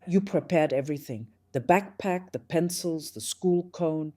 You prepared everything: the backpack, the pencils, the school cone.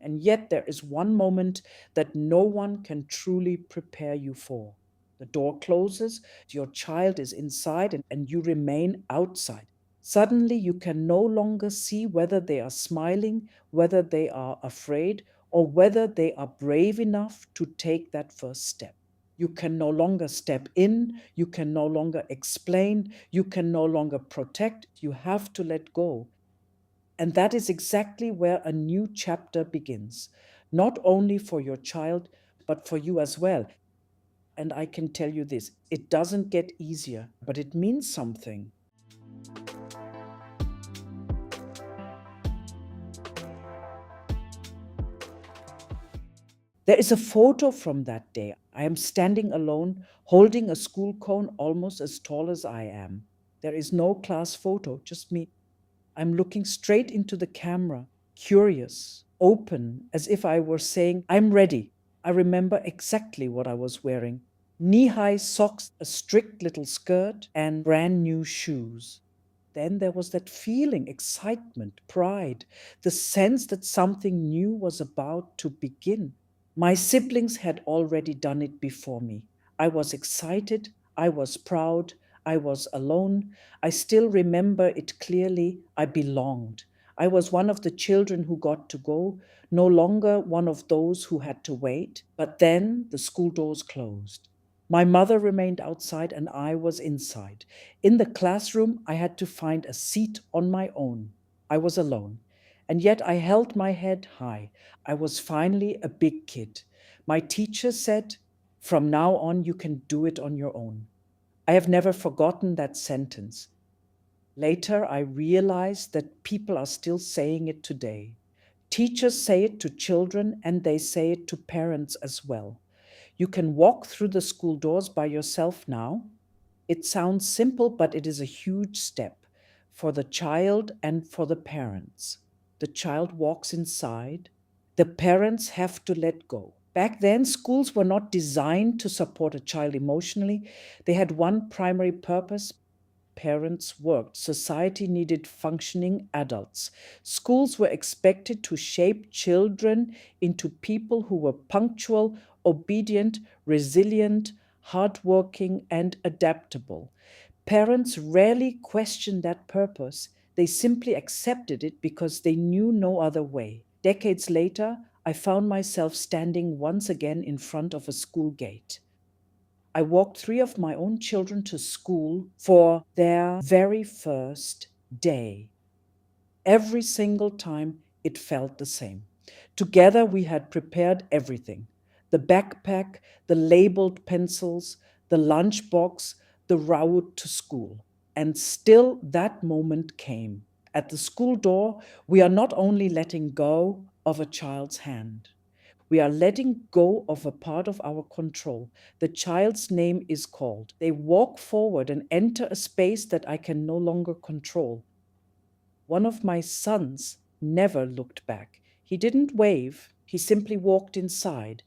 And yet, there is one moment that no one can truly prepare you for. The door closes, your child is inside, and you remain outside. Suddenly, you can no longer see whether they are smiling, whether they are afraid, or whether they are brave enough to take that first step. You can no longer step in, you can no longer explain, you can no longer protect, you have to let go. And that is exactly where a new chapter begins, not only for your child, but for you as well. And I can tell you this: it doesn't get easier, but it means something. There is a photo from that day. I am standing alone, holding a school cone almost as tall as I am. There is no class photo, just me. I'm looking straight into the camera, curious, open, as if I were saying, I'm ready. I remember exactly what I was wearing: knee high socks, a strict little skirt, and brand new shoes. Then there was that feeling: excitement, pride, the sense that something new was about to begin. My siblings had already done it before me. I was excited, I was proud, I was alone. I still remember it clearly. I belonged. I was one of the children who got to go, no longer one of those who had to wait. But then the school doors closed. My mother remained outside and I was inside. In the classroom, I had to find a seat on my own. I was alone. And yet I held my head high. I was finally a big kid. My teacher said, "From now on, you can do it on your own." I have never forgotten that sentence. Later, I realized that people are still saying it today. Teachers say it to children and they say it to parents as well. You can walk through the school doors by yourself now. It sounds simple, but it is a huge step for the child and for the parents. The child walks inside. The parents have to let go. Back then, schools were not designed to support a child emotionally. They had one primary purpose: parents worked. Society needed functioning adults. Schools were expected to shape children into people who were punctual, obedient, resilient, hardworking, and adaptable. Parents rarely questioned that purpose. They simply accepted it because they knew no other way. Decades later, I found myself standing once again in front of a school gate. I walked three of my own children to school for their very first day. Every single time it felt the same. Together we had prepared everything: the backpack, the labeled pencils, the lunchbox, the route to school. And still that moment came. At the school door, we are not only letting go of a child's hand, we are letting go of a part of our control. The child's name is called. They walk forward and enter a space that I can no longer control. One of my sons never looked back. He didn't wave, he simply walked inside.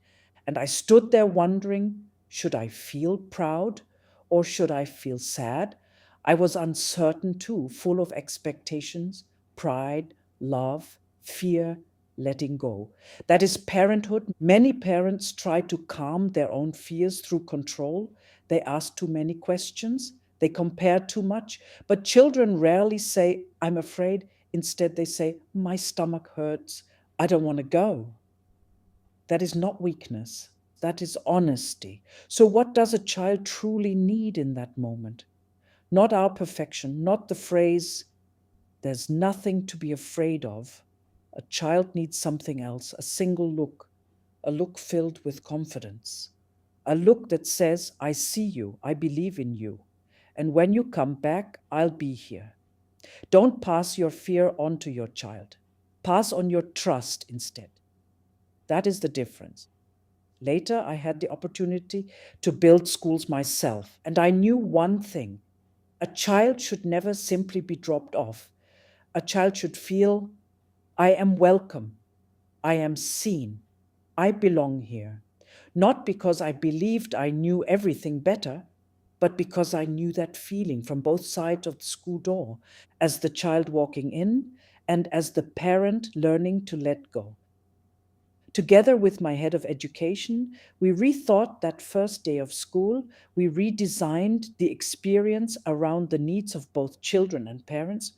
And I stood there wondering, should I feel proud or should I feel sad? I was uncertain too, full of expectations, pride, love, fear, letting go. That is parenthood. Many parents try to calm their own fears through control. They ask too many questions, they compare too much. But children rarely say, "I'm afraid." Instead, they say, "My stomach hurts. I don't want to go." That is not weakness, that is honesty. So, what does a child truly need in that moment? Not our perfection, not the phrase, "there's nothing to be afraid of." A child needs something else: a single look, a look filled with confidence, a look that says, "I see you, I believe in you. And when you come back, I'll be here." Don't pass your fear on to your child. Pass on your trust instead. That is the difference. Later, I had the opportunity to build schools myself, and I knew one thing: a child should never simply be dropped off. A child should feel, "I am welcome, I am seen, I belong here." Not because I believed I knew everything better, but because I knew that feeling from both sides of the school door, as the child walking in and as the parent learning to let go. Together with my head of education, we rethought that first day of school. We redesigned the experience around the needs of both children and parents.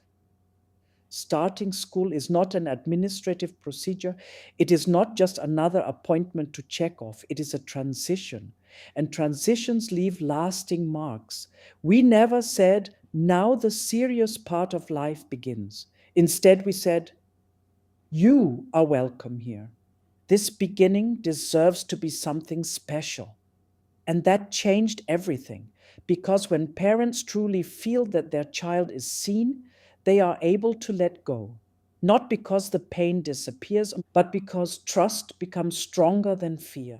Starting school is not an administrative procedure. It is not just another appointment to check off. It is a transition. And transitions leave lasting marks. We never said, now the serious part of life begins. Instead, we said, you are welcome here. This beginning deserves to be something special. And that changed everything because when parents truly feel that their child is seen, they are able to let go. Not because the pain disappears, but because trust becomes stronger than fear.